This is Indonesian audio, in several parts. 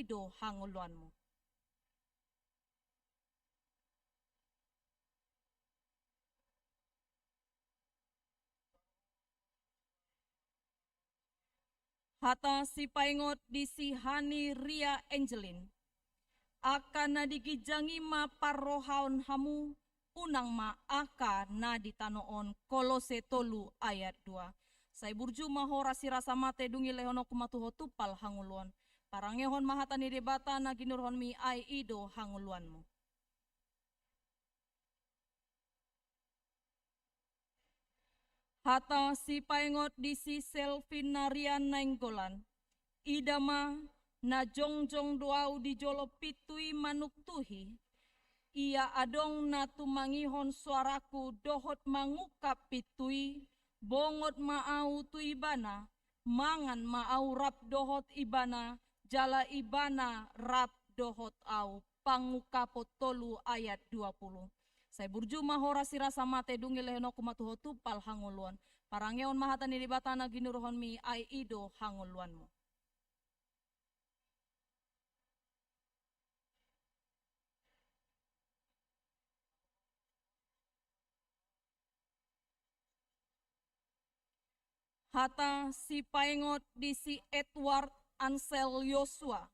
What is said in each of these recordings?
ido hanguluanmu. Hata si paingot di si Hani Ria Angelin. Aka na digijangi ma parrohaon hamu, unang ma aka na ditanoon Kolose 3 ayat 2. Sai burju mahora si rasa mate dungi lehono kumatuho tupal hanguluan. Parangehon mahatani debata na ginurhon mi ai ido hanguluanmu. Hata si paingot di si Selvinarian Nainggolan. Idama na jongjong doau di jolo pitui manuk tuhi. Ia adong na tumangihon suaraku dohot mangukap pitui. Bongot maau tu ibana. Mangan maau rap dohot ibana. Jala ibana rap dohot au. Pangukapot 3 ayat 20. Saya burju mahora sirasa mate dungi leheno kumatuho tupal hanguluan. Parangeon mahatani dibatana ginuruhon mi ai ido hanguluanmu. Hata si paingot di si Edward Ansel Yosua.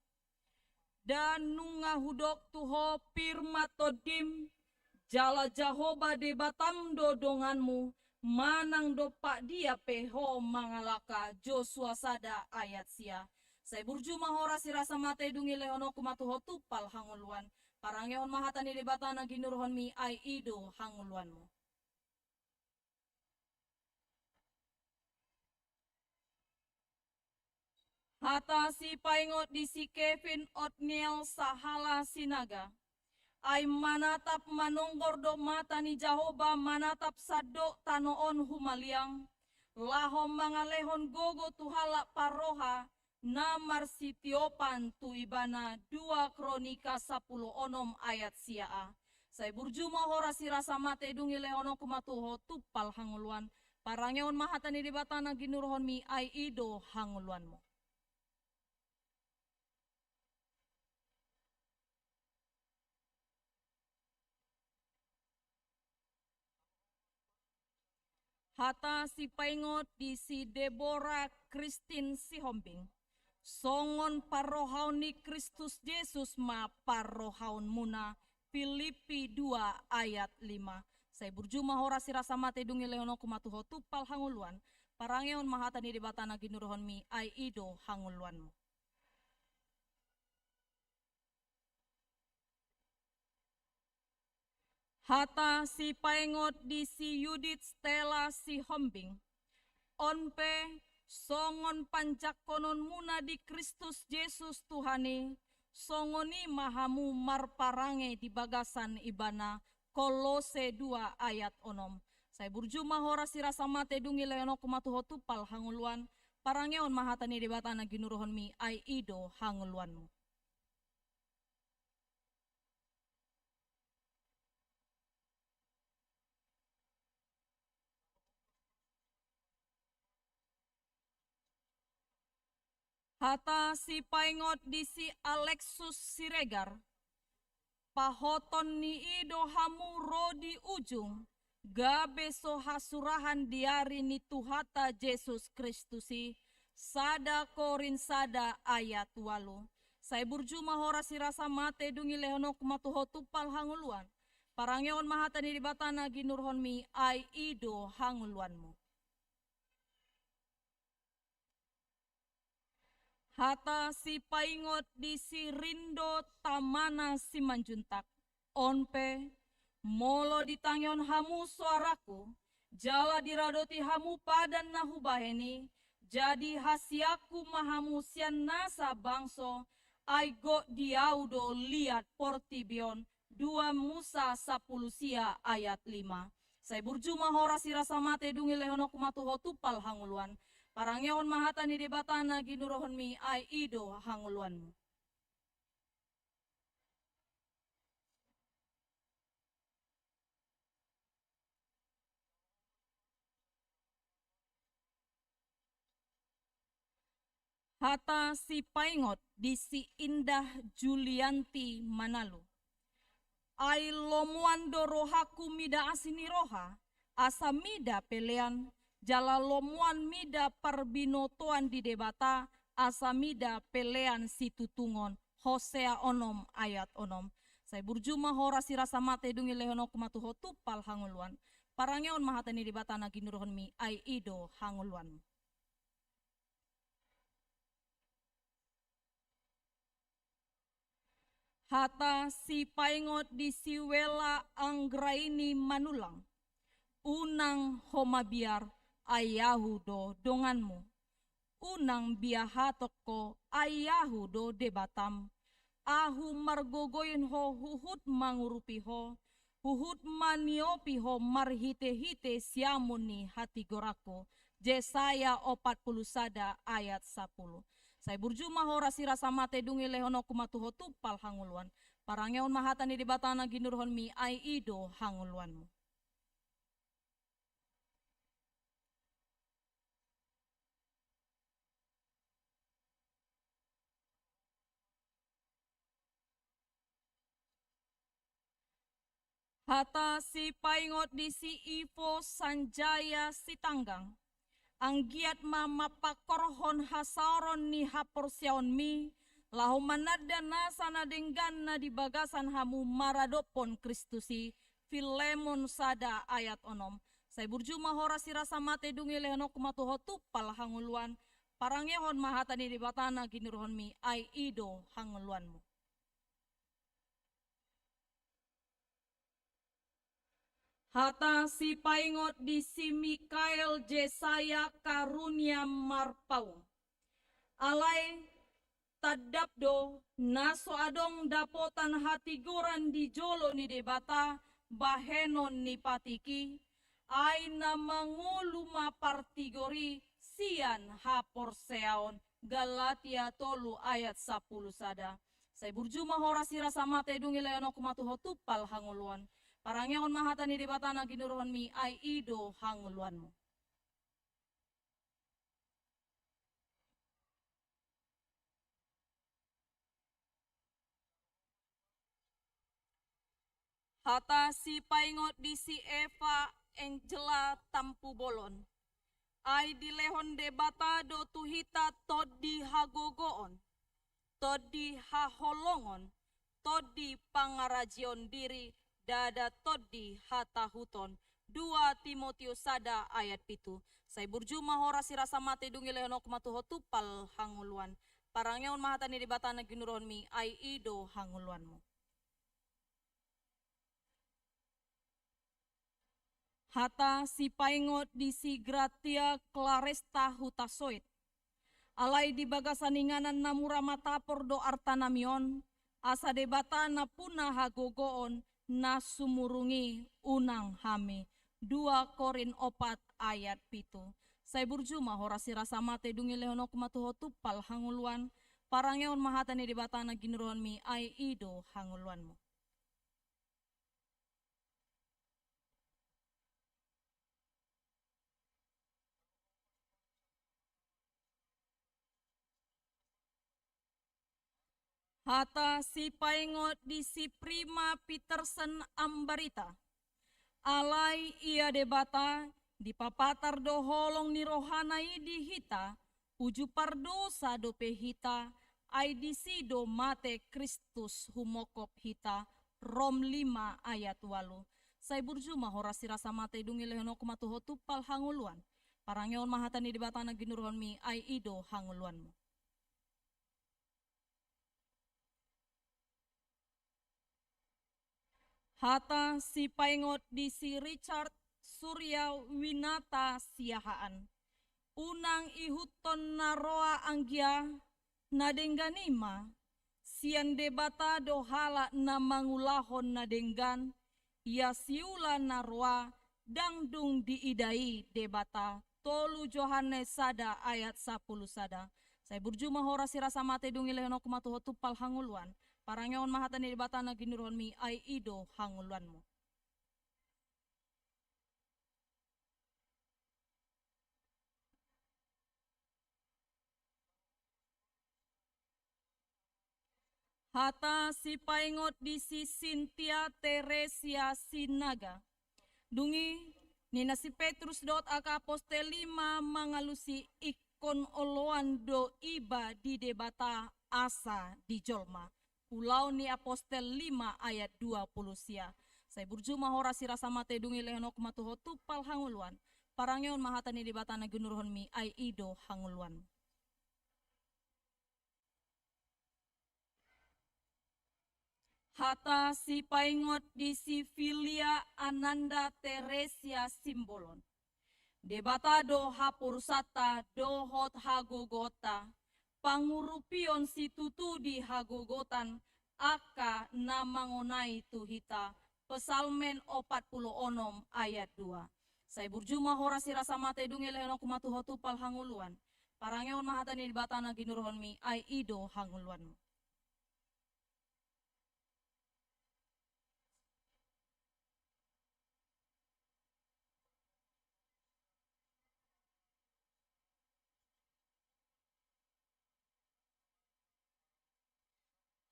Dan nunga hudok tuho pirma todim jala Jahoba de batam dodonganmu manang dopak dia peho mangalaka Joshua sada ayat sia. Saya burju mahora sirasa mate dungi lehono kumatuho tupal hanguluan. Parangeon mahatani debatana ginurhon mi ai ido hanguluanmu. Hata si paingot di si Kevin Otniel Sahala Sinaga. Ay manatap manunggor do mata ni Jahoba manatap sadok tanoon humaliang. Lahom mangalehon gogo tuhala paroha na marsitiopan tu ibana 2 Kronika 10 onom ayat siaa. Saya burju mahora sirasa mate dungi lehono kumatuho tupal hanguluan. Parangeon mahatani dibatana ginurhon mi ai ido hanguluanmu. Hata si paingot di si Deborah Christine Sihombing. Songon parohaun ni Kristus Yesus ma parohaun muna. Filipi 2 ayat 5. Saya burju mahora sirasa mate dungi lehono kumatuho tupal hanguluan. Parangeon mahatani debatana ginuruhon mi ai ido hanguluanmu. Hata si paingot di si Yudit Stella si Hombing. Onpe songon panjak konon muna di Kristus Yesus Tuhani. Songoni mahamu marparange di bagasan ibana. Kolose 2 ayat onom. Saya burju mahora sirasa mate dungi leono kumatuho tupal hanguluan. Parangeon mahatani debatana ginuruhon mi ai ido hanguluanmu. Hata si paingot di si Alexus Siregar. Pahoton ni ido hamu rodi ujung. Gabe so hasurahan diari ni Tuhata Yesus Kristusi. Sada Korin sada ayat 8. Saya burju mahora sirasa mate dungi lehono kumatuho tupal hanguluan. Parangeon mahatani dibatana ginurhon mi ai ido hanguluanmu. Hata si paingot di si Rindo Tamana si Manjuntak. Onpe, molo ditangyon hamu suaraku, jala diradoti hamu padan nahubaheni, jadi hasiaku mahamu sian nasa bangso, aigo diaudo liat portibion, 2 Musa 10 sia ayat 5. Saya burju mahora sirasa mate dungi lehono kumatuho tupal hanguluan. Parangeon mahatani debatana ginurohon mi ai ido hanguluanmu. Hata si paingot di si Indah Julianti Manalu. Ai lomuan do rohaku mida asini roha, asa mida pelean, jala lomuan mida parbinotoan di debata, asa mida pelean si tutungon, Hosea onom ayat onom. Saya burjuma hora si rasa mate dungi lehono kumatu hotu pal hanguluan. Parangeon mahatani debata na ginurohon mi ai ido hanguluan. Hata si paingot di siwela anggraini manulang. Unang homabiar ayahu do donganmu. Unang biahatok ko ayahu do debatam. Ahu margogoyin ho huhut mangurupi ho. Huhut maniopi ho marhite-hite siamun ni hati gorako. Jesaya 41 ayat 10. Saya burjuma hora si rasa mate dungi lehono kumatuho tupal hanguluan. Parangeon mahatani di batana ginurhon mi ai ido hanguluanmu. Hata si paingot di si Ivo Sanjaya Sitanggang. Ang giat mapakorhon hasaron ni haporsiaon mi, lahu manada nasa na denggan na di bagasan hamu maradopon Kristusi, Filemon sada ayat onom. Saya burjuma hora si rasa mate dungi lehno kumatuho tupal hanguluan, parangehon mahatani di batana ginurohon mi ai ido hanguluanmu. Hata si paingot di si Mikael Jesaya karunia marpau. Alai tadapdo naso adong dapotan hati goran di jolo ni debata bahenon ni patiki. Ay na manguluma partigori sian hapor seaon Galatia tolu ayat 10 sada. Saya burjuma hora si rasa mate dungi leono kumatuho tupal hanguluan. Parangeon mahatani di batana ginurohon mi ai ido hanguluanmu. Hata si paingot di si Eva Angela Tampu Bolon. Ai di lehon debata do tuhita todi hagogoon. Todi haholongon. Todi pangarajion diri. Dada todi hata huton 2 Timotius sada ayat pitu. Saya burjuma hora si rasa mate dungi lehono kumatuho tupal hanguluan. Parangeon mahatani di batana ginurohon mi ai ido hanguluanmu. Hata si paingot di si Gratia Claresta hutasoit. Alai di bagasaninganan namura matapor do artanamion. Asa debata na punah hagogoon. Na sumurungi unang hami 2 Korin 4 ayat pitu. Saya burjuma hora si rasa mate dungi lehono kumatuho tupal hanguluan. Parangeon mahatani di batana ginurohon mi ai ido hanguluanmu. Hata si paingot di si Prima Peterson Ambarita. Alai ia debata di papatar do holong ni rohanai di hita. Uju pardosa do pehita. Ai di si do mate Kristus humokop hita. Rom 5 ayat 8. Saya burjuma hora si rasa mate dungi lehono kumatuho tupal hanguluan. Parangeon mahatani di batana ginurohon mi ai ido hanguluanmu. Hata si paingot di si Richard Surya Winata Siahaan. Unang ihuton naroa anggia nadengganima. Sian debata dohala na mangulahon nadenggan. Ya siula naroa dangdung diidai debata. Tolu Johannes sada ayat 10 sada. Saya burjuma hora si rasa mate dungi lehono kumatuho tupal hanguluan. Parangeon mahatani di batana ginurohon mi ai ido hanguluanmu. Hata si paingot di si Cynthia Teresia Sinaga. Dungi nina si Petrus dot aka apostel 5 mangalusi ikon oloan do iba di debata asa di Jolma. Pulau ni apostel 5 ayat 20 sia. Saya burjuma hora si rasa mate dungi lehenok matuho tupal hanguluan. Parangyon mahata ni debata na ginurhon mi ay ido hanguluan. Hata si paingot di si Filia Ananda Teresia Simbolon. Debata do hapursata do hot hagogota. Pangurupion si tutu di hagogotan. Aka na mangonai tuhita. Pesalmen 40 ayat 2. Saya burjuma hora si rasa mate dungi lehenok matuhotu pal hanguluan. Parangyon mahata ni debata na ginurhon mi ay ido hanguluan.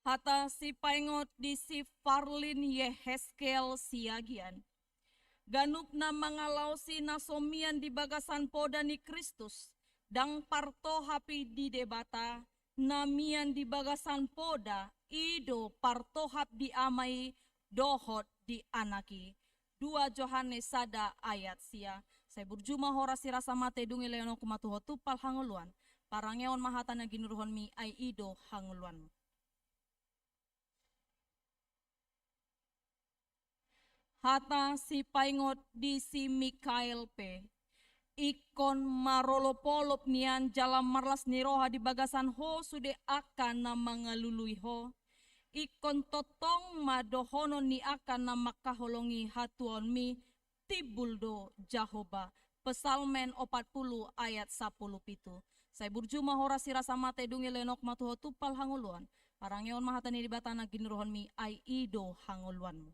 Hata si paingot di si Farlin Yeheskel siagian. Ganuk na mangalau si nasomian di bagasan poda ni Kristus. Dang parto hapi di debata. Namian di bagasan poda. Ido partohap di amai. Dohot di anaki. 2 Yohanes sada ayat sia. Saya burjuma hora si rasa mate dungi leono kumatuho tupal hanguluan. Parangyon mahata na ginurhon mi ay ido hanguluan. Hata si paingot di si Mikael P. Ikon marolopolop nian jalan marlas niroha di bagasan ho sude akan na mangalului ho. Ikon totong madohono ni akan na makaholongi hatuan mi tibuldo Jahoba. Pesalmen 40 ayat 10 pitu. Saya burjuma hora si rasa mate dungi lenok matuho tupal hanguluan. Parangyon mahatani di batana ginurhon mi ay ido hanguluanmu.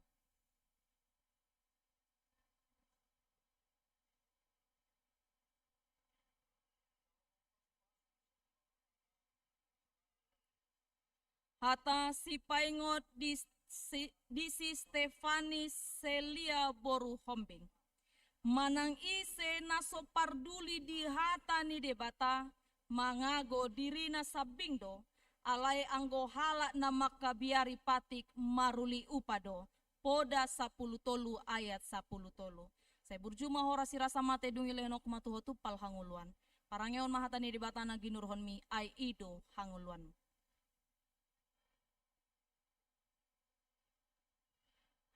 Hata si paingot di si Stefanis Celia Boru Hombing. Manang ise naso parduli di hata ni debata, mangago dirina sabingdo, alay anggo halak na makabiari patik maruli upado, poda 10 tolu ayat 10 tolu. Saya burjuma hora si rasa mate dungi lehenok matuho tupal hanguluan. Parangyon mahata ni debata na ginurhon mi ay ido hanguluan.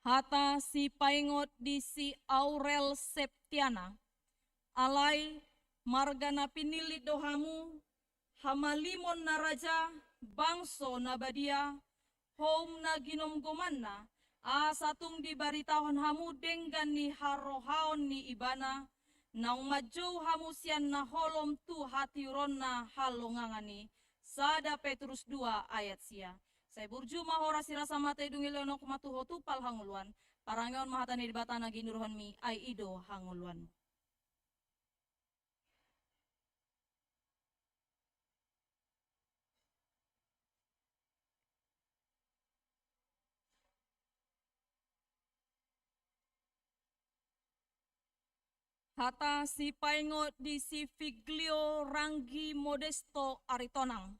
Hata si paingot di si Aurel Septiana. Alay margana pinili dohamu. Hamalimon na raja. Bangso na badia. Home na ginomgoman na. Asatung dibaritahon hamu denggan ni harohaon ni ibana. Nang majo hamu sian na holom tu hatiron na halongangani. Sada Petrus 2 ayat sia. Saya burjuma hora si rasa mate dungi leono kumatuho tupal hanguluan. Parangyon mahatani di batana ginurhon mi ay ido hanguluan. Hata si paingot di si Figlio Ranggi Modesto Aritonang.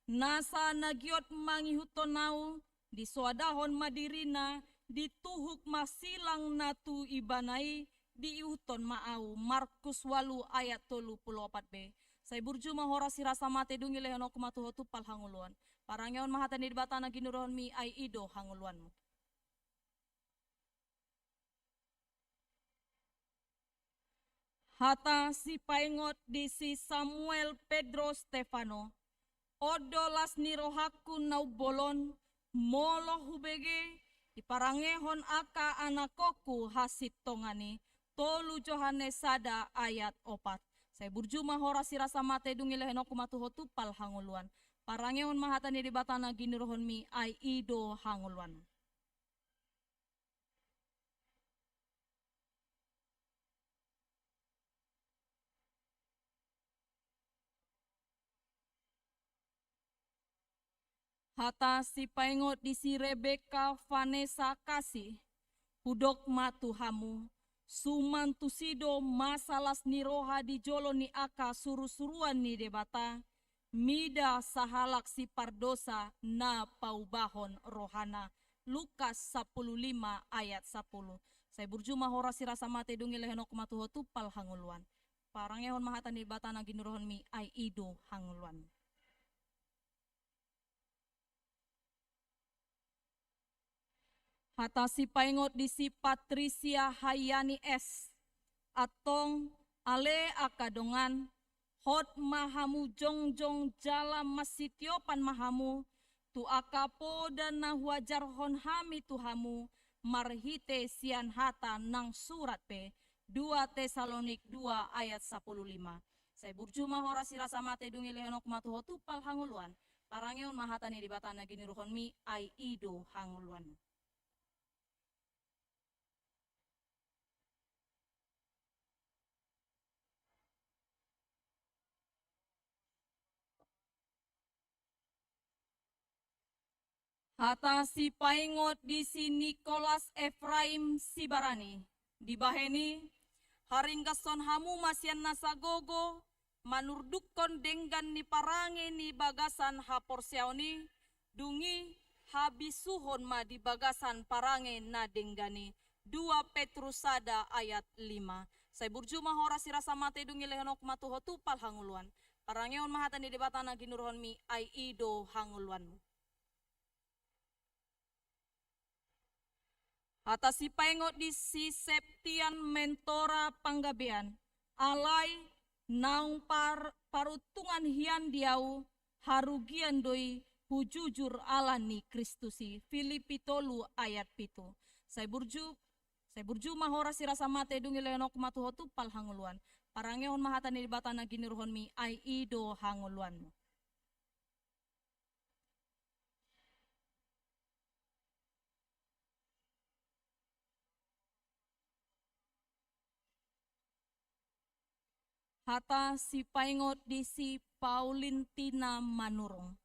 Nasa nagiot mangihutonau di suadahon madirina dituhuk masilang natu ibanai di iuton maau Markus 8 ayat 34b. Saya burjuma hora si rasa mate dungi lehono kumatuho tupal hanguluan. Parangyon mahatan di batana ginurhon mi ay ido hanguluanmu. Hata si paingot di si Samuel Pedro Stefano. Odolas nirohaku naubolon, molo hubege, iparangehon aka anakoku hasit tongani, tolu Yohanes sada ayat 4. Saya burjuma hora si rasa mate dungi lehenoku matuho tupal hanguluan. Parangehon mahatani di batana ginurhon mi ay ido hanguluan. Hata si paingot di si Rebecca Vanessa kasih, hudok matu hamu, suman tusido masalas ni roha di jolo ni aka suru-suruan ni debata, mida sahalak si pardosa na paubahon rohana. Lukas 15 ayat 10. Saya burjuma hora si rasa mate dungi lehenok matuho tupal hanguluan. Parang yahon mahatan ni bata na ginurohon mi ay ido hanguluan. Hata si paingot di si Patricia Hayani S. Atong ale akadongan hot mahamu jongjong jala masitiopan mahamu tu akapo dan na wajar hon hami tuhamu marhite sian hata nang surat pe 2 Tesalonik 2 ayat 15. Saya burjuma hora sirasa mate dungi lehenok matuho tupal hanguluan. Parangeon mahatani di batana gini ruhon mi ay ido hanguluan. Hata si paingot di si Nicholas Efraim Sibarani. Di baheni, haringgason hamu masian nasagogo, manurdukon denggan ni parange ni bagasan haporsiaoni, dungi habisuhon ma di bagasan parange na denggani. 2 Petrus sada ayat 5. Saya burjuma hora sirasa mate dungi lehenok matuho tupal hanguluan. Parangeon mahatan di debatana ginurhon mi ay ido hanguluan. Hata si paingot di si Septian Mentora Panggabean, alay naung parutungan hian diau harugian doi hujujur ala ni Kristusi. Filipi 3 ayat 7. Saya burju mahora sirasa mate dungi leonok matuho tupal hanguluan. Parangehon mahatan ni batana ginurhon mi ay ido hanguluan. Hata si paingot di si Paulintina Manurong.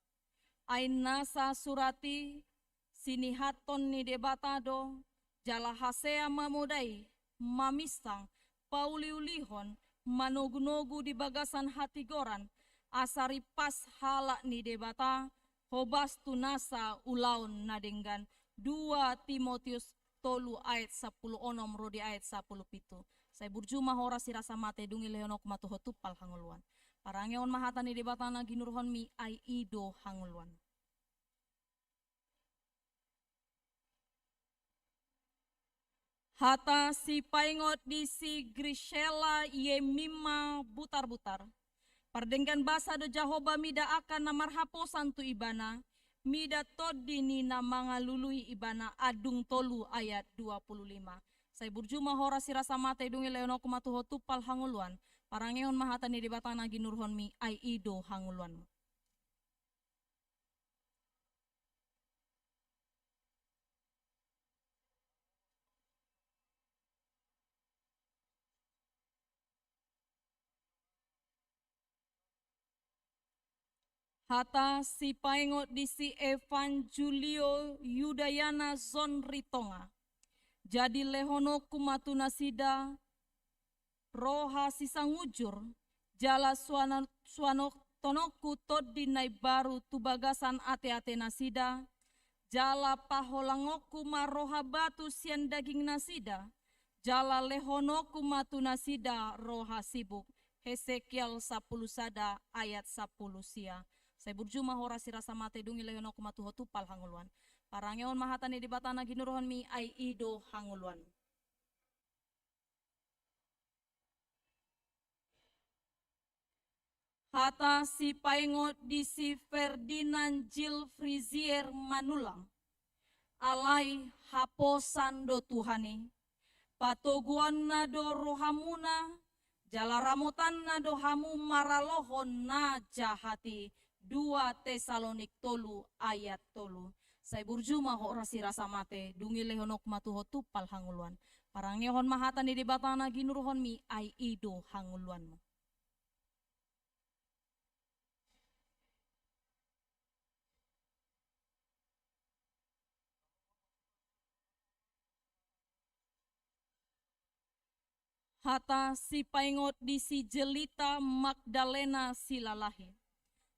Ay nasa surati sinihaton ni debatado jala hasea mamudai mamistang pauliulihon manogu-nogu di bagasan hati goran asari pas halak ni debata hobas tunasa ulaun nadenggan 2 Timotius 3 ayat 10 onom rodi ayat 10 pitu. Saya burjuma hora sirasa mate dungi leonok matuho tupal hanguluan. Parangeon mahatani debatana ginurhon mi ay ido hanguluan. Hata si paingot di si Grisela Yemima butar-butar. Pardenggan basa do Jahoba mida akan namar haposan tu ibana. Mida todini na mga lului ibana adung tolu ayat 25. Saya burjuma hora sirasa mate dungi leonok matuho tupal hanguluan. Parangeon mahatani di batana ginurhon mi ay ido hanguluan. Hata si paingot di si Evangelio Yudayana Zon Ritonga. Jadi lehono kumatuna sida roha sisangujur jala suano tonoku todi nai baru tubagasan ate-ate nasida jala paholangoku maroha batu sian daging nasida jala lehonoku matu nasida roha sibuk. Hesekiel 10 sada ayat 10 sia. Saya burjuma hora sirasa mate dungi lehonoku matuho tupal hanguluan. Parangeon mahatani di batana ginurhon mi ay ido hanguluan. Hata si paingot di si Ferdinand Gil Frizier Manulang. Alai haposan do Tuhani. Patoguan na do rohamuna. Jalaramutan na do hamu maralohon na jahati. 2 Tesalonik 3 ayat 3. Saya burjuma ho rasi rasa mate dungi lehonok matuho tupal hanguluan. Parangehon mahatan di batana ginurhon mi ay ido hanguluan mo. Hata si paingot di si jelita Magdalena silalahi.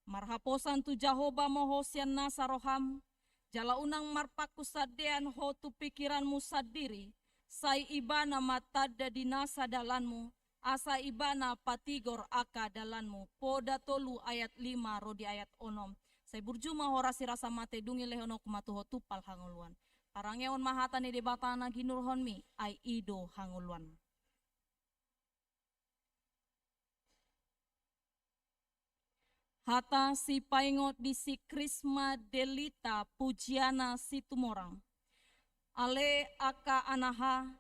Marhaposan tu Jahoba mohosian nasaroham, jala unang marpaku sadean ho tu pikiranmu sadiri, sai ibana matada dinasa dalanmu, asa ibana patigor aka dalanmu. Poda tolu ayat 5 rodi ayat onom. Sai burjuma horasi rasa mate dungi lehono kumatuho tupal hanguluan. Parangeon mahata ni debatana ginurhon mi, ai ido hanguluan. Hata si paingot di si Krisma delita pujiana si tumorang. Ale aka anaha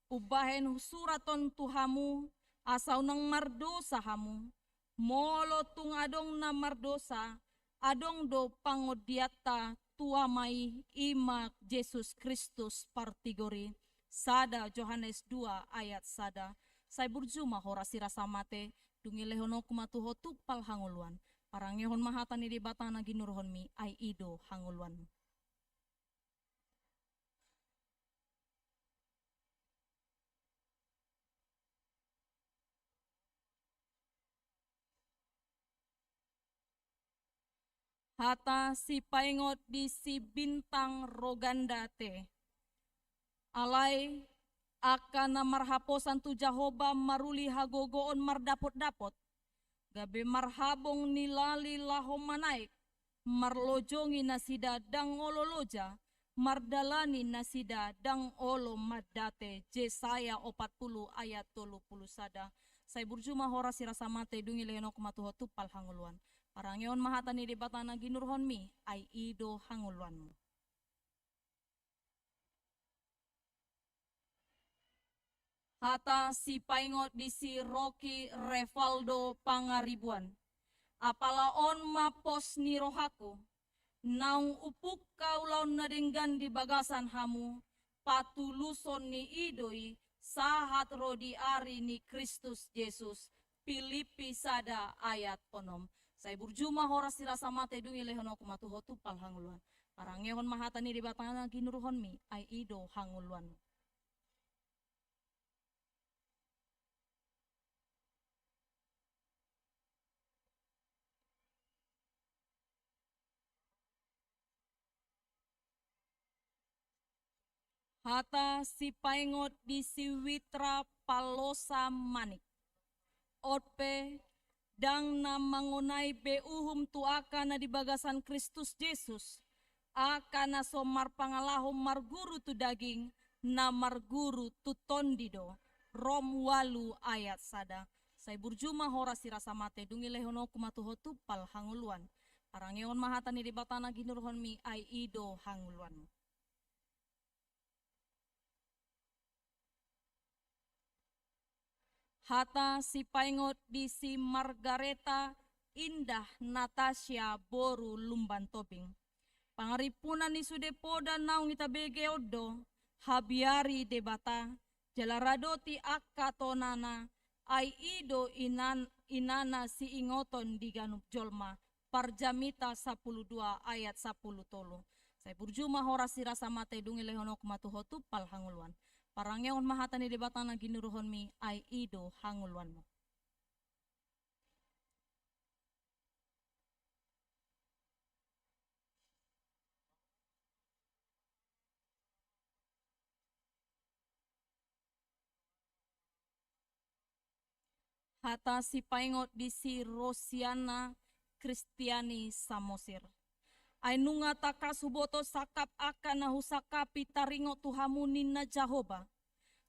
ubahen suraton tuhamu asau nang mardosa hamu. Molo tung adong na mardosa adong do pangodiata tuamai imak Yesus Kristus partigori. Sada Yohanes 2 ayat sada. Sai burjuma horasi rasa mate dungi lehono kumatuho tupal hanguluan. Parangehon mahatan ni batana ginurhon mi ay ido hanguluan. Hata si paingot di si bintang rogandate. Alay akan marhaposan tu Jahoba maruli hagogoon mardapot-dapot. Gabe marhabong nilali lahom manaik, marlojongi nasida dang ololoja, mardalani nasida dang olo madate. Jesaya 40 ayat 30 sada. Sai burjuma horasi rasa mate dungi leheno kumatuho tupal hanguluan. Parangeon mahatani debatana ginurhon mi, ay ido hanguluan. Hata si paingot di si Rocky Revaldo Pangaribuan. Apalaon mapos ni rohaku, naung upuk kau laun nadenggan di bagasan hamu, patuluson ni idoi, sahat rodi ari ni Kristus Yesus. Filipi sada ayat onom. Sai burjuma horas sirasa mate dungi lehono kumatuho tupal hanguluan. Parangehon mahatani di batana ginuruhon mi, ay ido hanguluan. Hata si paingot di si Witra Palosa Manik. Otpe dang na mangunay beuhum tu aka na di bagasan Kristus Yesus. Aka na somar pangalahom marguru tu daging na marguru tu tondido. Rom 8 ayat sada. Sai burjuma horas sirasa mate dungi lehono kumatuho tupal hanguluan. Parangeon mahatan ni di batana ginurhon mi ay ido hanguluan. Hata si paingot di si Margareta Indah Natasha Boru Lumban Tobing. Pangaripunan ni sudepoda naung itabege odo, habiari debata, jalaradoti akka tonana, ay ido inana si ingoton di ganup jolma, parjamita 12 ayat 10 tolo. Saya burjuma horas sirasa mate dungi lehono kumatuho tupal hanguluan. Parangeon mahatan ni debatana ginuruhon mi ay ido hanguluan mo. Hata si paingot di si Rosiana Kristiani Samosir. Ay nunga taka suboto sakap akan na husakapi taringo tuhamunin na Jahoba.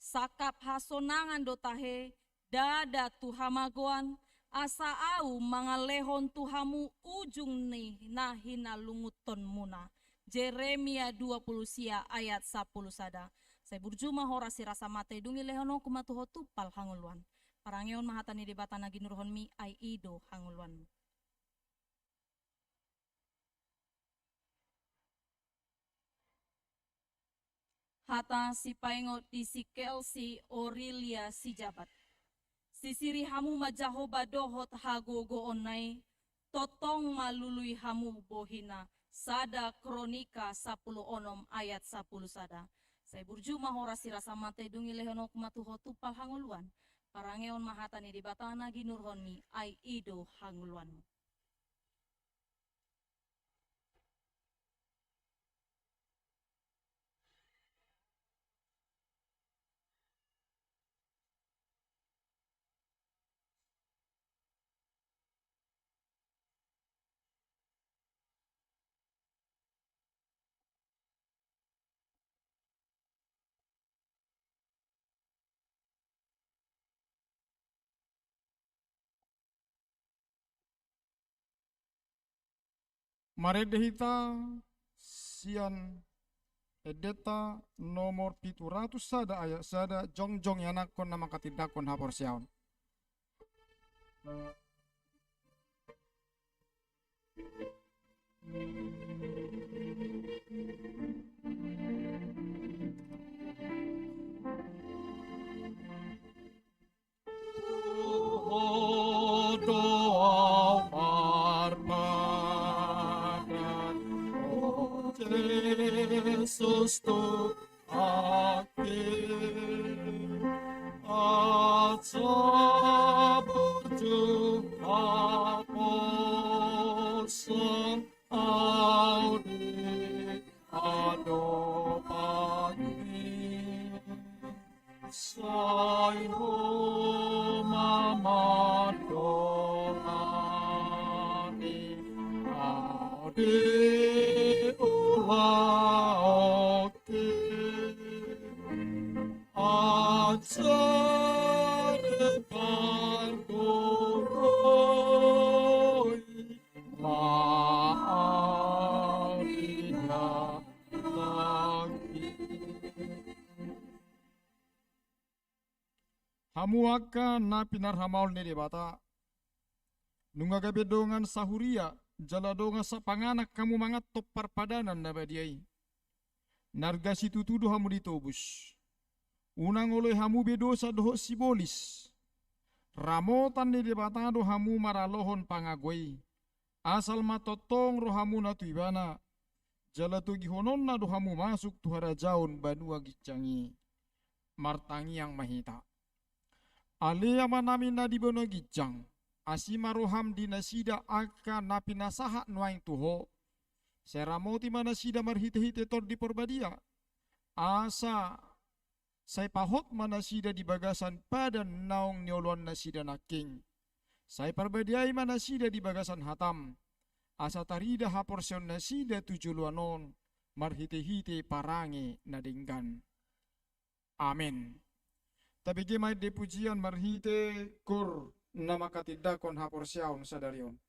Sakap hasonangan dotahe dada tuhamagoan asa au mga lehon tuhamu ujung ni na hinalunguton muna. Jeremia 20 sia ayat 10 sada. Saya burjuma horas sirasa mate dungi lehono kumatuho tupal hanguluan. Parangeon mahatani debatana ginurhon mi ay ido hanguluan. Hata si paingot di si Kelsey Aurelia si jabat. Sisiri hamu majahoba dohot hagogo onai, totong malului hamu bohina, sada kronika 10 onom ayat 10 sada. Saya burjuma horas sirasa mate dungi lehono kumatuho tupal hanguluan. Parangeon mahatani di batana ginurhoni ai ido hangluan. Maredehita sian edeta nomor 700 sada ayat sada jongjong yanakon nama katidakon hapor siaon. Doa marpadan, oh Jesus tu akhir aja berjumpa bosan audi adopani sai mama doani audi ulaoke ajar pargoroi maafnya lagi. Hamu akan na pinarhamaul ni debata nunga gabedongan sahuria jaladonga sa panganak kamu mangat top parpadanan na badiai narga situ tuduh hamu ditobus unang oleh hamu bedosa doho sibolis ramotan ni debata do hamu maralohon pangagoi asal matotong rohamu na tuibana jalatu gihonon na do hamu masuk tuhara jaun banua gicangi martangi yang mahita Alea manami na di bono gijang, asima roham di nasida aka napi nasaha nuaing tuho, seramoti manasida marhite-hite tor di porbadia, asa say pahot manasida di bagasan pada naong nyolon nasida naking, say perbadiai manasida di bagasan hatam, asa tarida haporsion nasida tujuluanon, marhite-hite parange nadinggan. Amin. Tapi gemai de pujian marhite kur nama katidakon hapor siaun sadarion.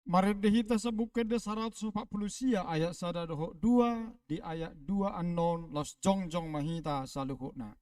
Maredehita sa bukid de 140 sia ayat 1 2 di ayat 2 anon los jongjong mahita sa luhutna.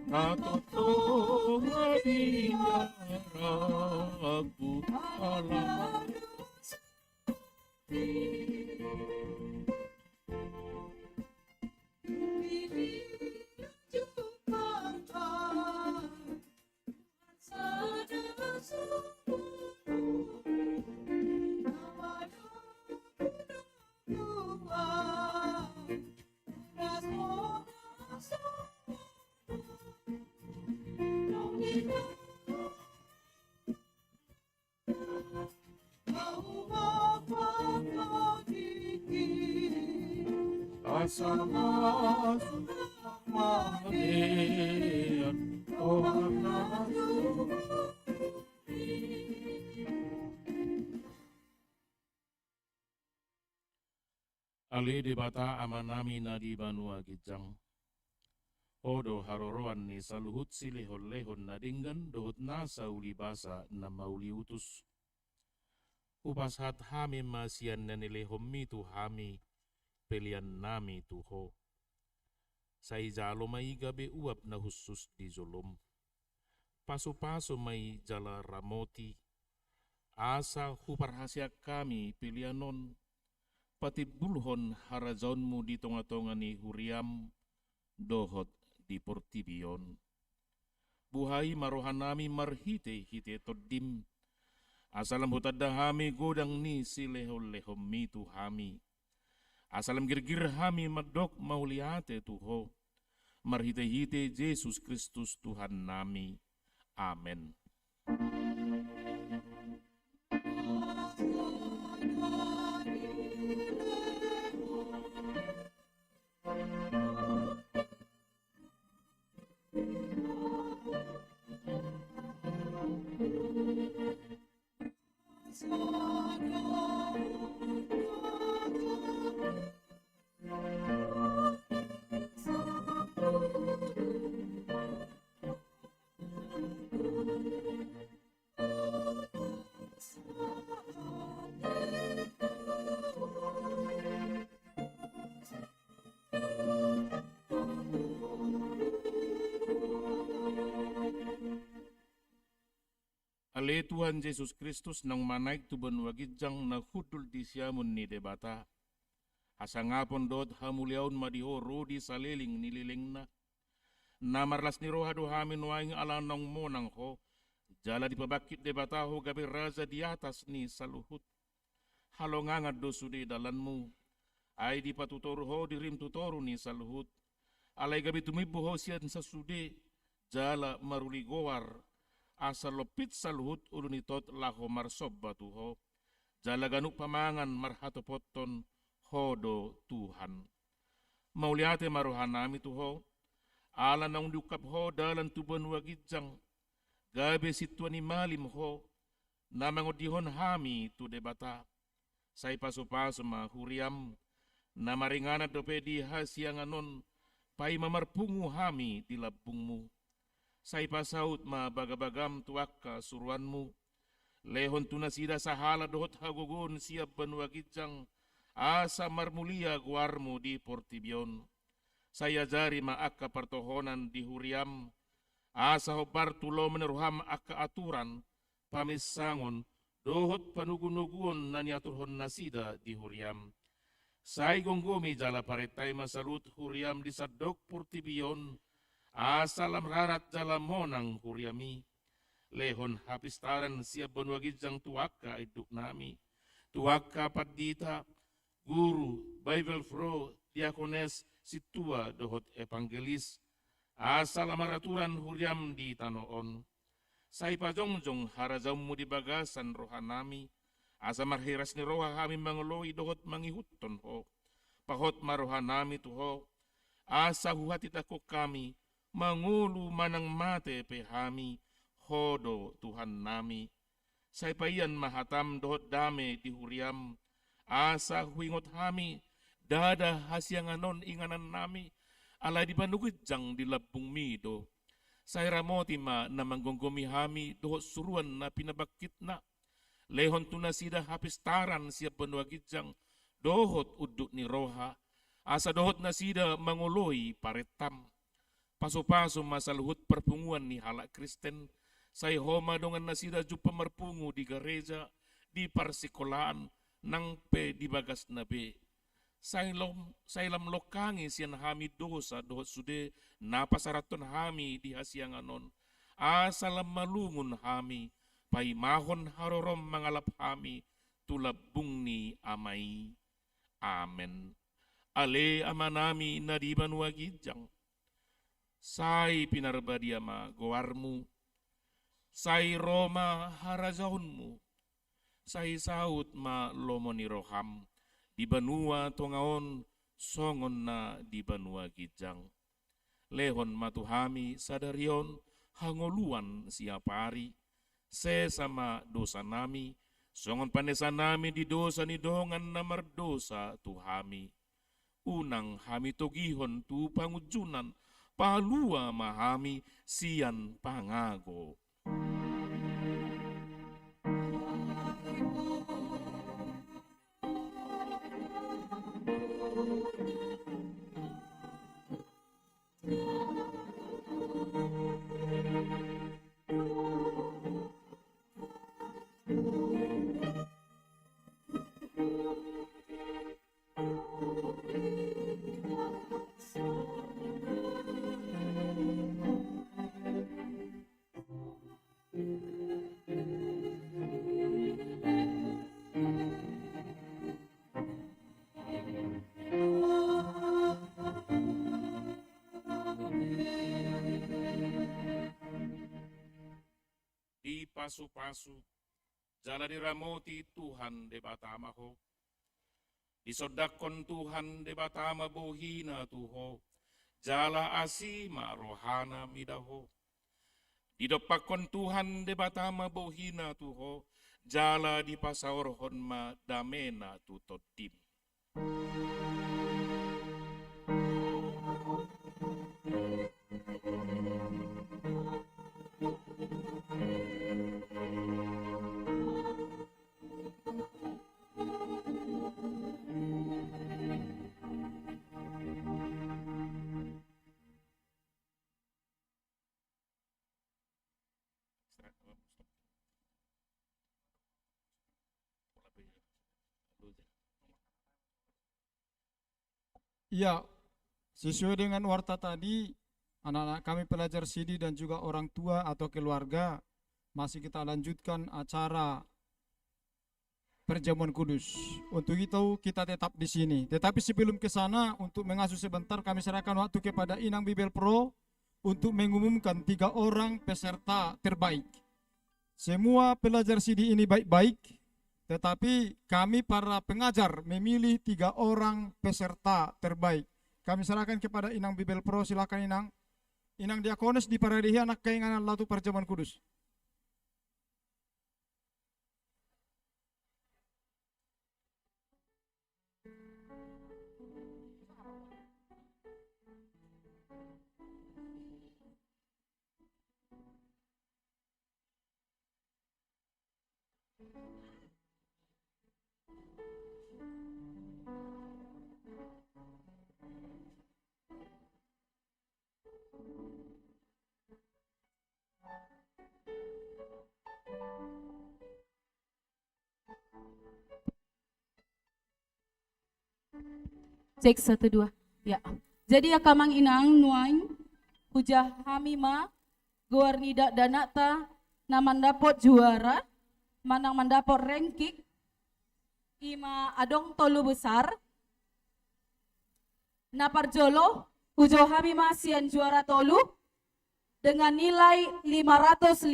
Natutong abiyaragu alam. Asama sumahan orang Ali di bata amanami na di banua gijang. Odo haroroan ni saluhut silihon-lehon na dinggan dohut nasa uli basa na mauli utus. Upashat hami masian na nilehom mitu hami pelian nami tuho. Sa ijalo may gabi uap na husus di zolom. Paso-paso may jala ramoti. Asa huparhasya kami pilianon. Pati bulhon harazonmu di tonga-tonga ni huriam. Dohot di portibion. Buhay marohan nami marhite-hite todim. Asalam hutadda hami godang ni silehol-lehom mitu hami. Asalam girgir hami madok mauliate tuho. Marhite-hite Yesus Kristus Tuhan nami. Amen. Ale Tuhan Yesus Kristus nang manaik tuban wagijang na hudul di siamun ni debata. Asa ngapon dot hamuliaun madihoro di saliling nililing na. Namarlas ni roha dohamin waing alanong monang ho. Jala di pabakit debata ho gabi raza di atas ni saluhut. Halongangad do sudi dalanmu. Ay di patutoro ho di rim tutoro ni saluhut. Alay gabi tumibo ho siyan sa sudi. Jala maruligowar. Asa lopit saluhut ulunitot laho marsob batuho. Jala ganuk pamangan marhatopoton hodo Tuhan. Mauliate marohan nami tuho. Ala nang dukap ho dalan tuban wagijang. Gabe situan ni malim ho. Namangudihon hami tu debata. Say paso-paso mahuriam. Namaringana dopedi hasianganon. Pai mamarpungu hami di labungmu. Say pasaut ma bagabagam tuakka suruanmu. Lehon tunasida sahala dohot hagogon siap banwagijang. Asa marmulia guarmu di portibion. Saya jari ma akka partohonan di huriam. Asa hobar tulo meneruham akka aturan. Pamisangon dohot panugun-nugun na niaturhon nasida di huriam. Say gonggomi jala paretay masalut huriam di sadok portibion. Asalam rarat dalam monang huriami. Lehon hapistaran siap banwagijang tuaka iduk nami. Tuaka padita guru, Bible Pro, diakones, situa dohot evangelis, asal amaraturan huriam di tanoon. Sai pajongjong harajamu di bagasan rohanami, asa marhiras ni roha kami mangloi dohot mangihuton ho, pahot marohanami tuho, asa huhati tako kami, mangulu manang mate pehami, hodo Tuhan nami. Sai payan mahatam dohot dame di huriam, asa huingot hami, dada hasyanganon inganan nami, alay di banugit jang di labung mido. Sai ramoti ma na manggonggomi hami dohot suruan na pinabakit na, lehon tunasida hapistaran siya panuagit jang, dohot uduk ni roha, asa dohot nasida manguloi paretam. Paso-paso masaluhut perpunguan ni halak Kristen, say homa dongan nasida jupa marpungu di gereja, di parsikolaan, nang pe di bagas nabe. Sailam lokangi siyan hami dosa dohot sude, napasaraton hami di hasyanganon, asalam malungun hami, paimahon harorom mangalap hami, tulabung ni amai. Amen. Ale amanami na di banuagijang, say pinarbadiama goarmu, say Roma harazahunmu, say saut ma lomoni roham, di banua tongaon songon na di banua gijang. Lehon matuhami sadarion hangoluan siapari, sesama dosa nami, songon panesa nami di dosa ni dongan na mardosa tuhami. Unang hami togihon tu pangujunan, palua mahami sian pangago. Pasu-pasu, jala diramoti Tuhan de batamaho, disodakon Tuhan de batama bohina tuho, jala asima rohana midaho, didopakon Tuhan de batama bohina tuho, jala di pasaorhon ma damena tutodim. Ya, sesuai dengan warta tadi, anak-anak kami pelajar sidi dan juga orang tua atau keluarga, masih kita lanjutkan acara perjamuan kudus. Untuk itu kita tetap di sini. Tetapi sebelum ke sana, untuk mengasuh sebentar, kami serahkan waktu kepada Inang Bible Pro untuk mengumumkan 3 orang peserta terbaik. Semua pelajar sidi ini baik-baik, tetapi kami para pengajar memilih 3 orang peserta terbaik. Kami serahkan kepada Inang Bible Pro, silakan Inang. Inang Diakones di Paradihi anak keinginan Latu Perjamuan Kudus. Cek 1 2. Ya. Jadi ya kamang inang nuain hujah hamima guar nida danata na mendapot juara manang mendapot ranking Ima adong tolu besar. Naparjolo ujo hami masian juara tolu dengan nilai 515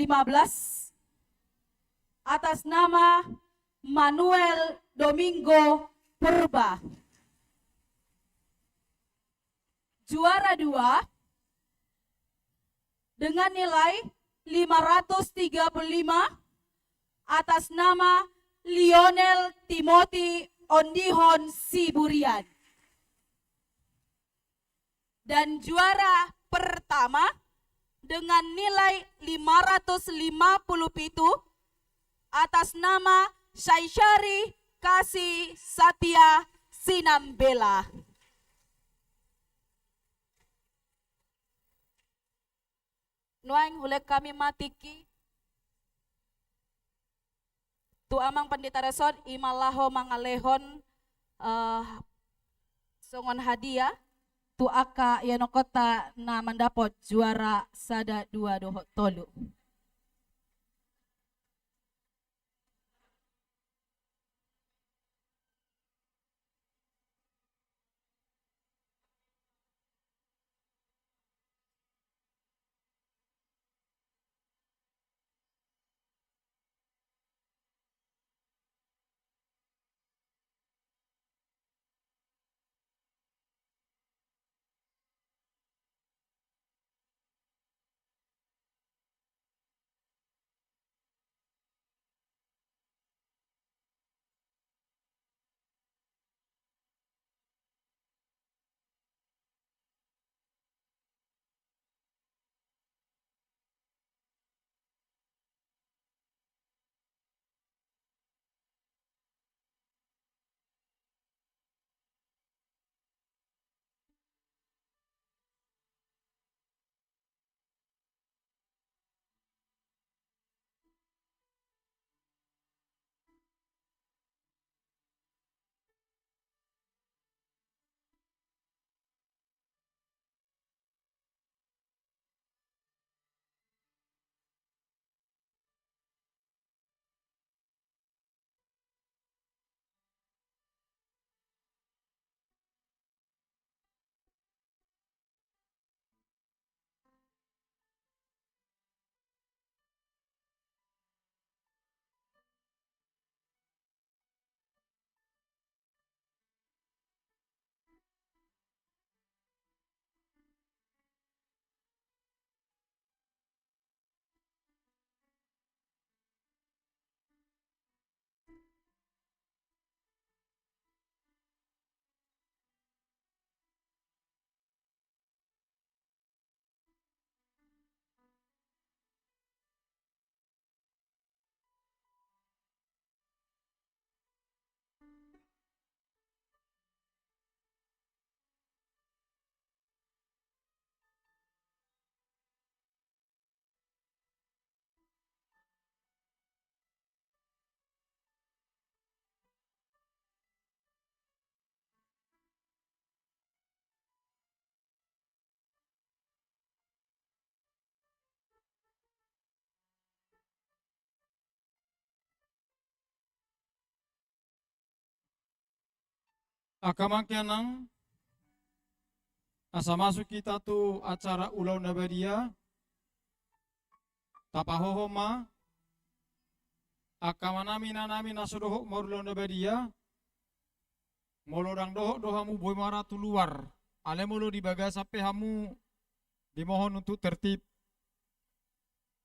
atas nama Manuel Domingo Purba. Juara 2 dengan nilai 535 atas nama Lionel Timothy Ondihon Siburian. Dan juara pertama dengan nilai 557 atas nama Syaishari Kasih Satya Sinambela. Nuang hulek kami matiki tu amang pandita resort imalaho mangalehon songon hadiah tu aka yanokota na mendapot juara sada 2 doho tolu. Akamangkianang asa masuk kita tu acara ulau nabadia tapahohoma akamanami nanami nasudoho marulau nabadia molodang doho dohamu boy maratu luar ale molo di bagasape hamu dimohon untuk tertib.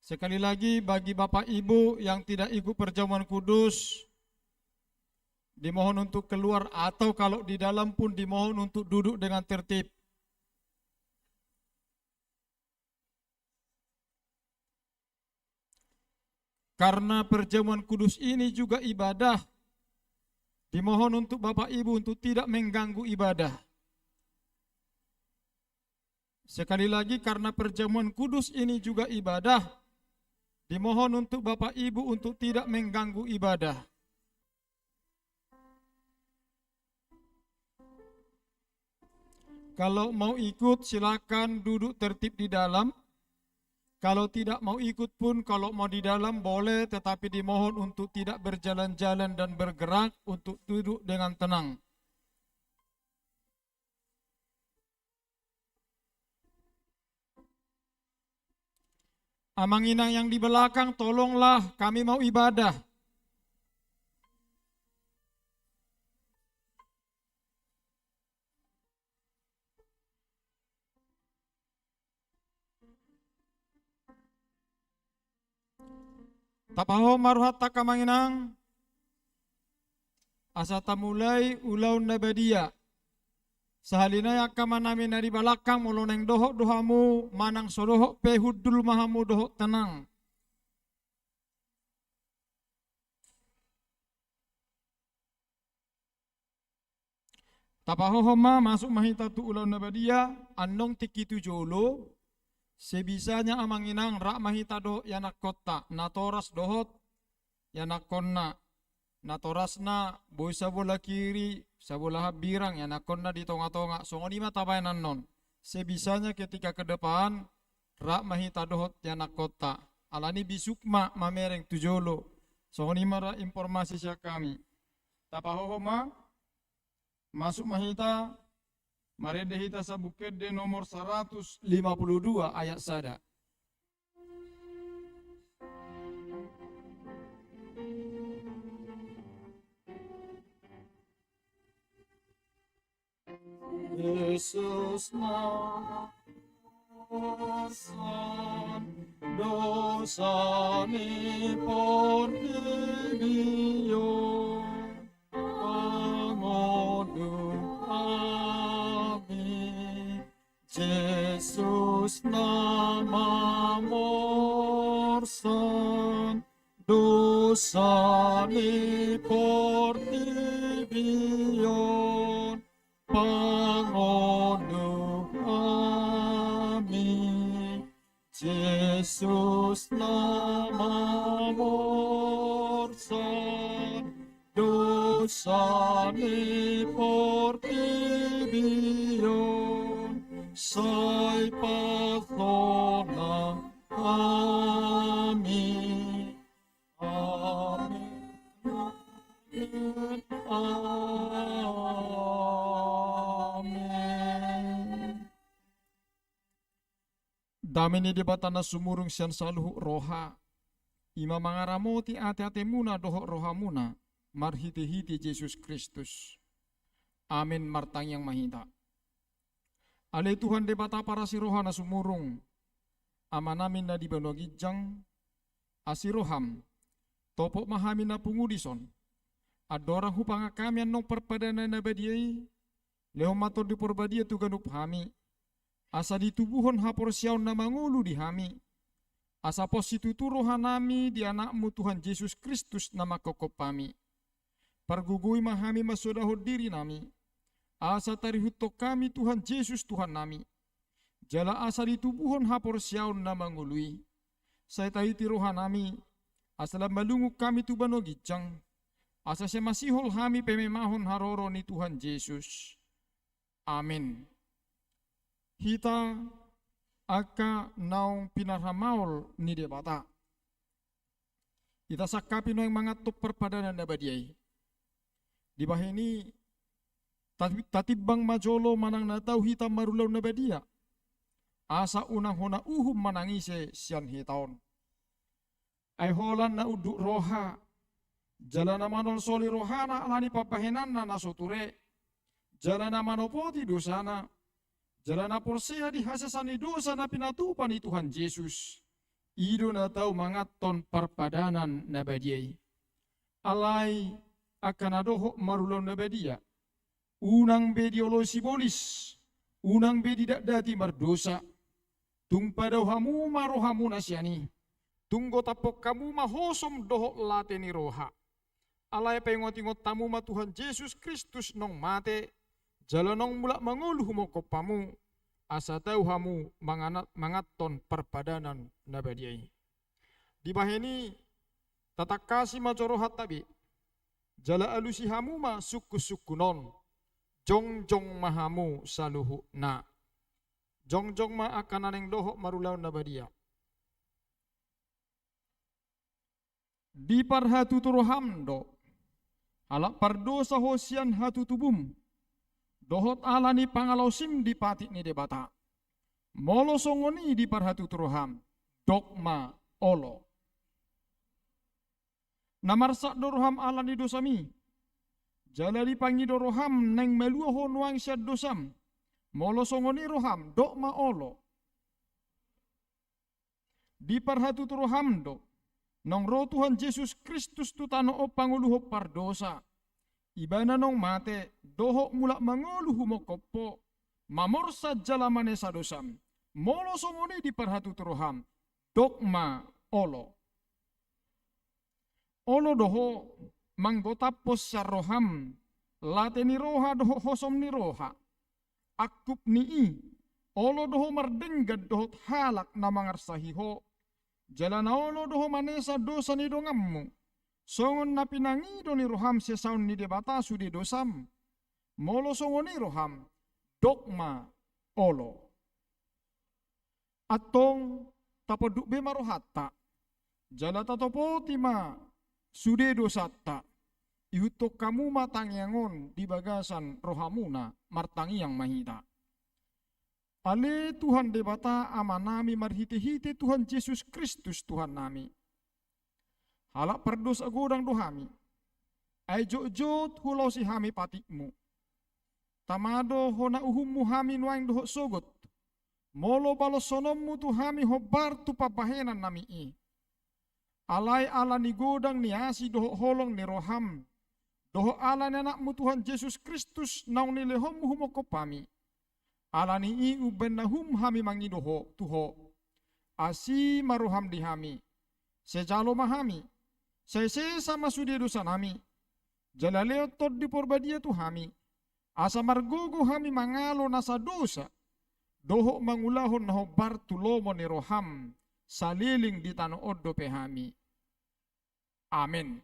Sekali lagi bagi Bapak Ibu yang tidak ikut perjamuan kudus dimohon untuk keluar atau kalau di dalam pun dimohon untuk duduk dengan tertib. Karena perjamuan kudus ini juga ibadah, dimohon untuk Bapak Ibu untuk tidak mengganggu ibadah. Sekali lagi karena perjamuan kudus ini juga ibadah, dimohon untuk Bapak Ibu untuk tidak mengganggu ibadah. Kalau mau ikut silakan duduk tertib di dalam. Kalau tidak mau ikut pun, kalau mau di dalam boleh, tetapi dimohon untuk tidak berjalan-jalan dan bergerak, untuk duduk dengan tenang. Amang inang yang di belakang, tolonglah, kami mau ibadah. Tapaho maruhat takamanginang asa tamulai ulau nabadia. Sahalina yakama namin dari balakang muloneng dohok dohamu manang sodohok pehudul mahamu dohok tenang. Tapaho homa masuk mahita tu ulau nabadia anong tikitu jolo. Sebisanya amanginang rak mahita do yanak kota natoras dohot yanak konna natoras na boy sabola kiri sabola habirang yanak konna di tonga-tonga songonima tabayanan non. Sebisanya ketika ke depan rak mahita dohot yanak kota alani bisukma mamereng tujolo songonima rak informasi siya kami. Tapahohoma masuk mahita Marede hita sa Bukede nomor 152 ayat sada. Yesus nasan dosa ni pornimio angodu Jesus nama morsan dosa ni portibion pangono amin. Jesus nama morsan dosa ni portibion say persona amin amin amin. Dami ni debata na sumurung siyan saluhu roha ima mangaramoti ate-ate muna dohok roha muna marhiti-hiti Jesus Kristus amin martang yang mahita. Ale Tuhan debata para siroha na sumurung amanamin na di banogijang asiroham topok mahamin na pungudison adorang hupanga kami anong perpadana na badiay lehom mator di porbadia tu ganup hami asa ditubuhon hapor siyaw na mangulu di hami asa posituturo hanami di anakmu Tuhan Yesus Kristus na makokop kami pargugui mahami masodahod diri nami asa tarihutok kami Tuhan Yesus Tuhan nami. Jala asa ditubuhon hapor siyaon na mangului. Saya tahiti roha nami. Asa lambalunguk kami tu banogijang. Asa siya masihol hami pememahon haroro ni Tuhan Yesus. Amin. Hita aka naong pinaramaol ni debata. Ita sakapi noong mga tok perpadanan na badiay. Di bahini tatibang majolo manang nataw hitam marulaw na badia. Asa unang hona uhum manangise siyan hitaon. Ay holan na uduk roha. Jala na manol soli rohana alani papahinan na nasuture. Jala na manopoti dosana. Jala na porseha di hasasani dosa na pinatupan ni Tuhan Yesus. Ido na tau mangaton parpadanan na badiay. Alay akan adohok marulaw na badia. Unang bediolo sibolis, unang bedi dak dati mardosa, tung padaw hamu marohamu nasyani, tunggo tapok kamu mahosom dohok late ni roha. Alay pengotingot tamu ma Tuhan Yesus Kristus nong mate, jalanong mulak mangulu humokopamu, asa tau hamu mangaton perpadanan nabadiay. Di baheni tatak kasih macorohat tabi, jala alusi hamu ma suku-sukunon. Jongjong mahamu saluhu na. Jongjong ma akan aneng dohok marulaw na badia. di parhatu turohamdo, halak pardosa hosian hatu tubum, dohot alani pangalausim di patik ni debata, molo songoni di parhatu turoham, dogma olo. Namarsak doroham alani dosami, jalari pangi doroham neng melua honuang syad dosam, molo songoni roham, dogma olo. Di parhatu turohamdo, nong roh Tuhan Yesus Kristus tu tano o panguluho pardosa. Ibana nong mate, doho mulak manguluhu mokopo, mamorsa jalamane sa dosam. Molo songoni di parhatu turoham, dogma olo. Olo doho manggotapos sa roham, late ni roha doho hosom ni roha. Akup ni i, olo doho mardenggad dohot halak na mangarsahiho. Jalan olo doho manesa dosa ni dongammu. Songon na pinangido ni roham sesaun ni debata sudi dosam. Molo songoni roham, dogma olo. Atong tapoduk be marohata. Jala tatopo tima sude dosata. Ihutok kamu matangyangon di bagasan rohamuna martangi yang mahita. Ale Tuhan debata amanami marhite-hite Tuhan Yesus Kristus Tuhan nami. Halak perdos agodang dohami. Ay jot hulau si hami patikmu. Tamado hona uhummu hami nuang dohok sogot. Molo balos sonommu tu hami hobar tu pabahenan nami i. Alay ala ni godang ni asi dohok holong ni roham. Dohok ala ni anakmu Tuhan Yesus Kristus naung ni lehommu humokopami. Alani i ubennahum hami mangidoho tuho. Asi maruham di hami. Sejalo mahami. Sese sama sudi dosa nami. Jalaleo tod di porbadia tu hami. Asa margogo hami mangalo nasa dosa. Doho mangulahon na hobar tulomo ni roham. Saliling di tano odo pe hami. Amen.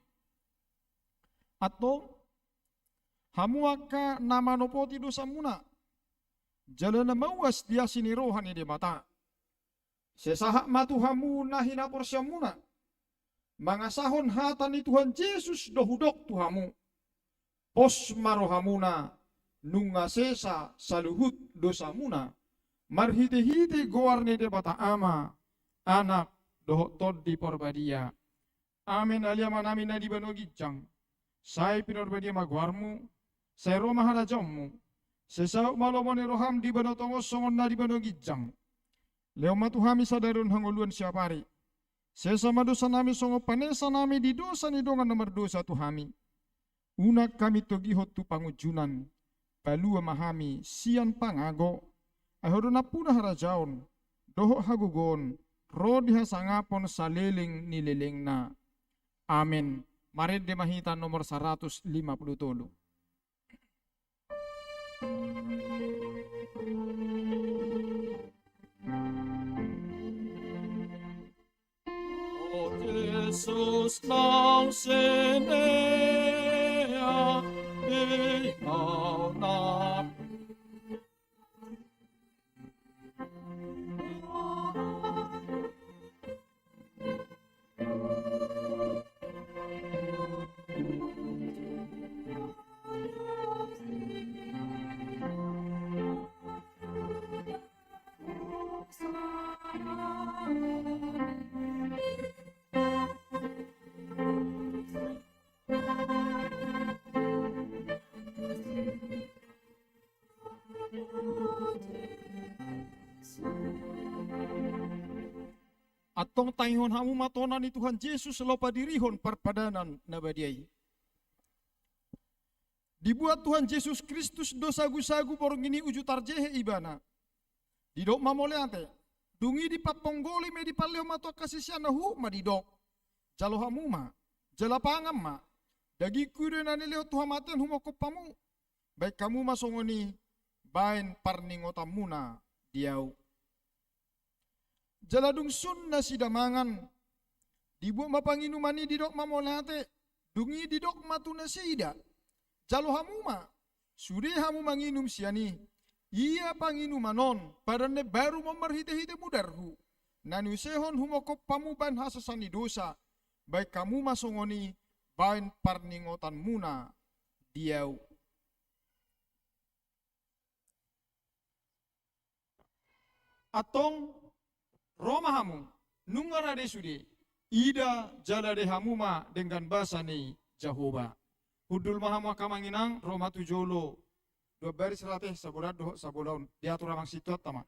Ato hamuaka nama nopoti dosa muna. Jalan na mawas dia sini rohani di mata. Sesahak matuhamu nahina porsyamuna. Mangasahon hata ni Tuhan Yesus dohudok tuhamu. Pos marohamuna. Nunga sesa saluhut dosamuna. Marhite-hite goarni di mata ama. Anak dohok tod di porbadia. Amin aliaman amin na di banogijang. Say pinorbadia magwarmu. Say roma harajammu. Sesauk malomon ni roham di banotongos songon na di banogijang. Leo matuhami sadarun hanguluan siapari. Sesama dosa nami songo panesa nami di dosa ni dongan nomor dosa tuhami. Unak kami togihot tu pangujunan. Palua mahami sian pangago. Ahodona punah harajaon. Dohok hagugon. Rodi hasangapon saliling nililing na. Amin. Marid de mahita nomor 153. Oh Jesus nang senea ikaw na atong taingon hamu matona ni Tuhan Yesus lopa dirihon parpadanan na badiay. Dibuat Tuhan Yesus Kristus dosa gusagu porong ini uju tarjehe ibana. Didok mamoleante. Dungi di paponggoli me di paleo mato kasisyan na hu madidok. Jalo hamu ma. Jalapangam ma. Dagi kudo na nileo Tuhan maten humokop pamu. Baik kamu masongoni bain parningotam muna diaw. Jaladung sun na sidamangan. Dibuat mapanginumani didok mamolate. Dungi didok matuna sida. Jalo hamuma. Sude hamu manginum siani. Ia panginumanon. Padane baru memerhite-hite mudarhu. Nanusehon humokop pamuban hasasani dosa. baik kamu masongoni bain parningotan muna diau. Atong Roma hamu nungara de sude ida jala de hamuma dengan bahasa ni Jahoba. Hudul mahama kamanginang Roma tujolo dua baris rateh sabodaun diatur ramang sitot tama.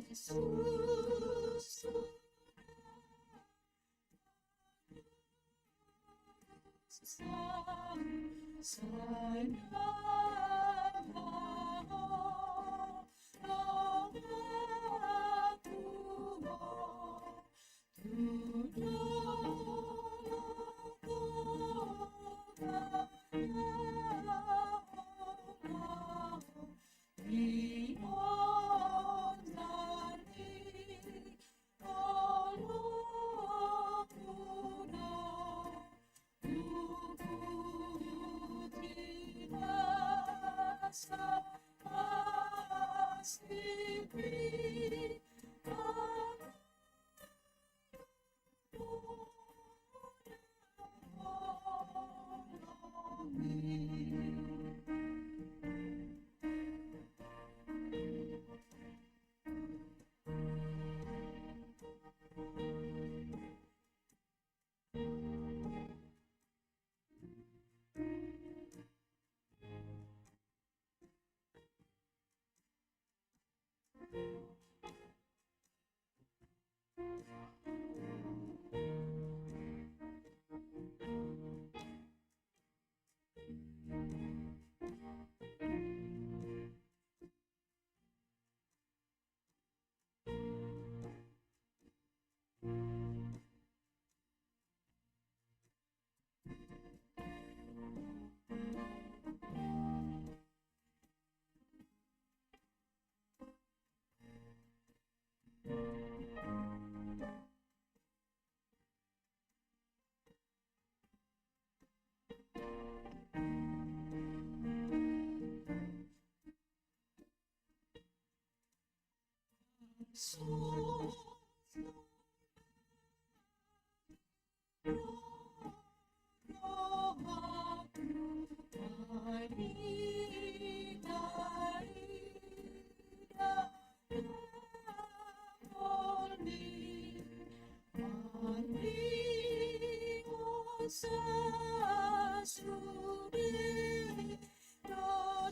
Yesus,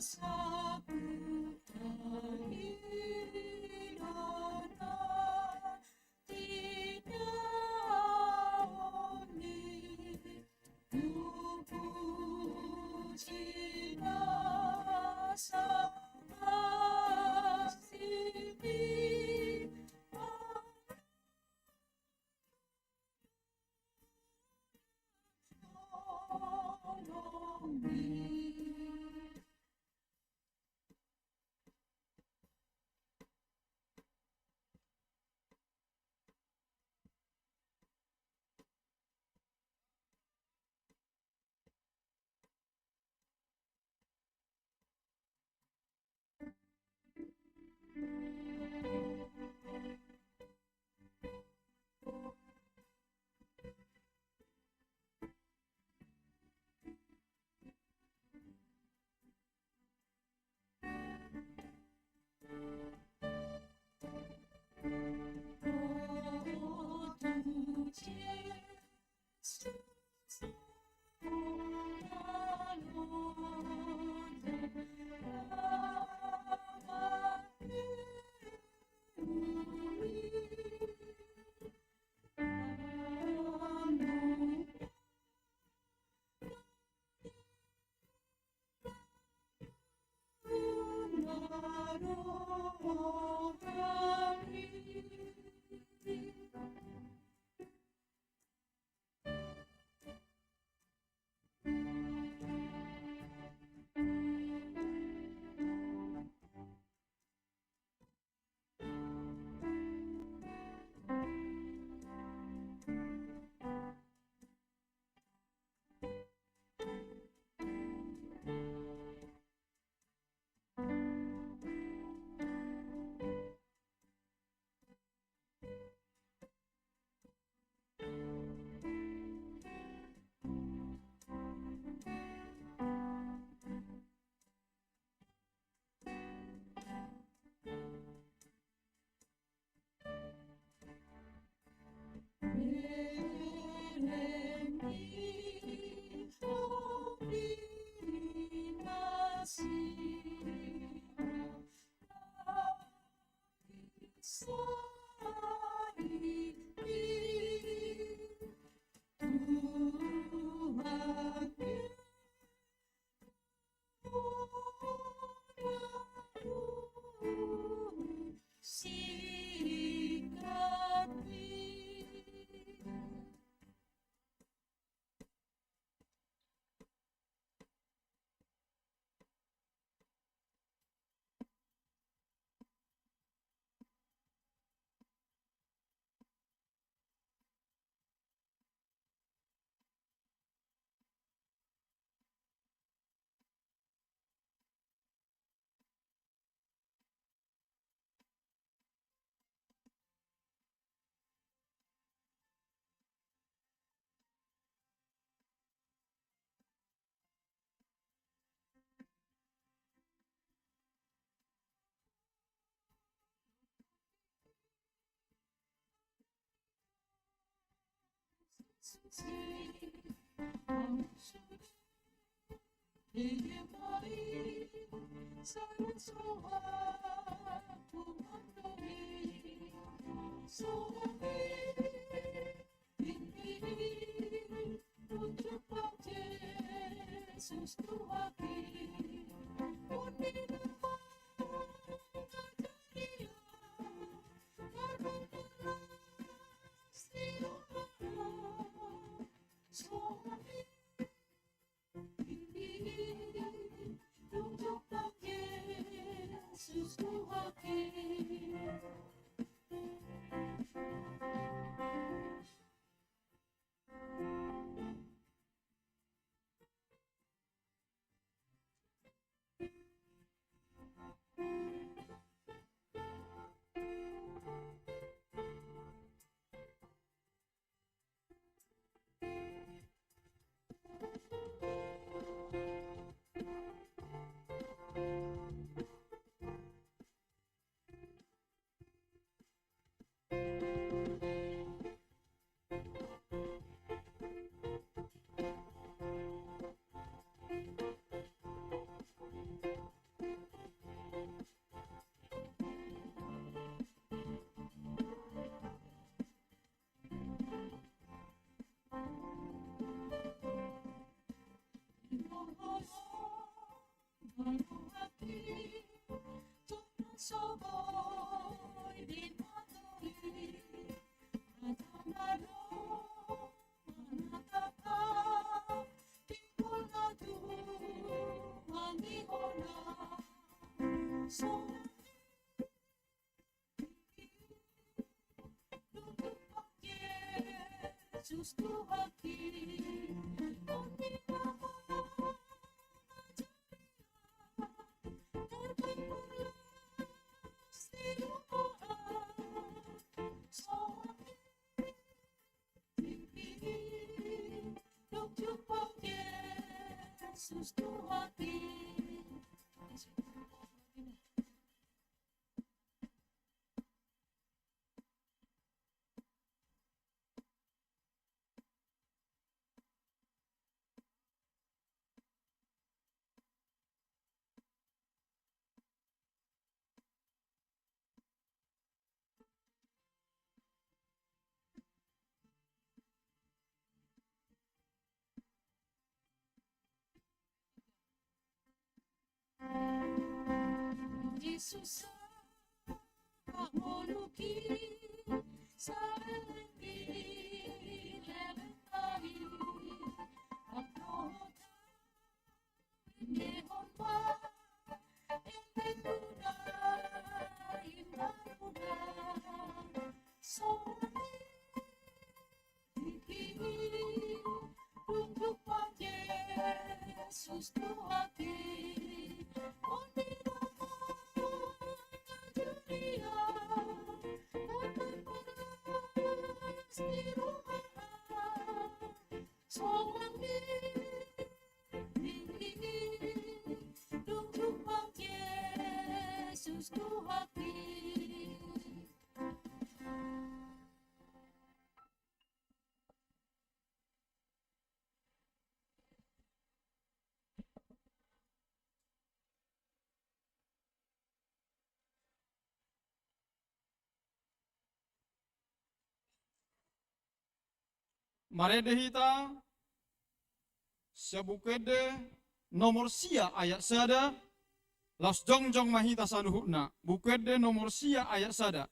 dosaku tak hidana. Jesus, Aholuki, Salengi, Levenai, Aprohota, Nehonpa, Emenuda, Imanuda, Solani, Dikini, Tunduk pada Yesus Tuhan. Maredehita sebukede nomor sia ayat sada las jongjong mahita saluhuna bukede nomor sia ayat sada.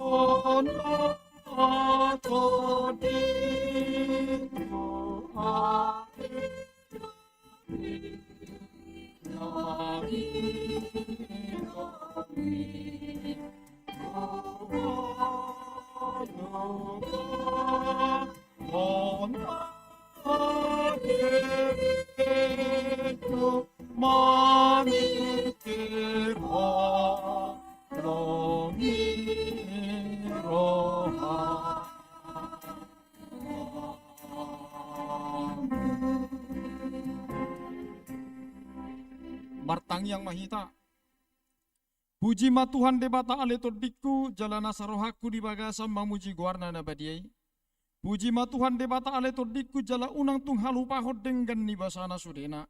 Oh, Martang yang mahita. Puji ma Tuhan debata ale todikku jalana sarohaku di bagasan mamuji guarna na badiai. Puji ma Tuhan debata ale todikku jala unang tung halupahod denggan ni basana sudena.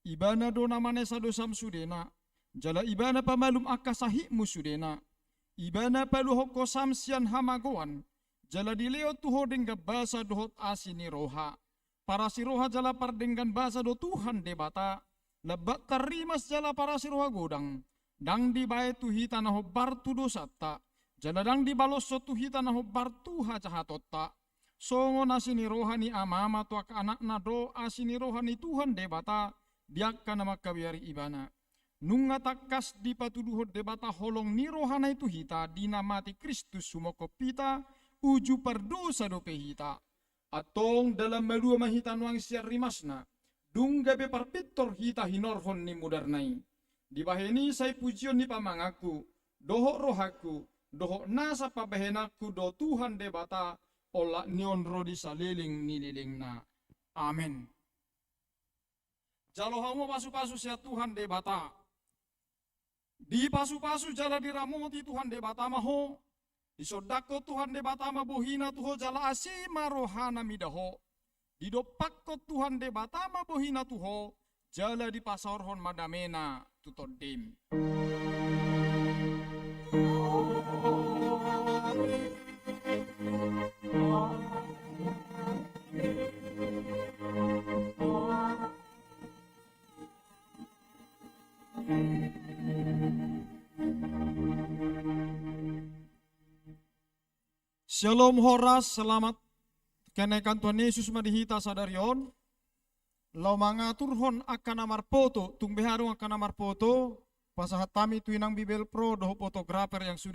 Ibana dona manesa dosam sudena. Jala ibana pamalum akasahikmu sudena. Ibana paluhoko samsian hamagoan. Jala dileo tuho dengga basa dohot asini roha. Para si roha jala pardenggan basa do Tuhan debata. Lebat tarimas jala para siroha godang. Dang di bae tuhi tanah hobar tu dosata. Jala dang di baloso tuhi tanah hobar tuha cahatota. Songo nasini rohani amama tuak anak na do asini rohani Tuhan debata. Diakka nama kabiari ibana. Nunga takas di patuduhot debata holong ni rohana itu hita. Dinamati Kristus sumoko pita. Uju perdosa dope hita. Atong dalam medua mahita nuang siar rimasna. Dungga be parpitor hita hinorhon ni mudarnai. Di baheni say pujion ni pamangaku, doho rohaku, doho nasa pabahenaku do Tuhan debata, ola nion rodi saliling nililing na. Amen. Jalo hamo pasu-pasu sia Tuhan debata. Di pasu-pasu jala diramoti Tuhan debata maho. Di sodako Tuhan debata mabohina tuho jala asima rohana midaho. Di dopakko Tuhan debata mabohina tuho, jala di pasarhon madamena tutodim. Shalom horas, selamat kenaikan Tuhan Yesus madihita sadarion. Lau mangaturhon akan namar foto, tung beharung akan namar foto, pasahat tami tuinang Bibel Pro doho fotografer yang sudah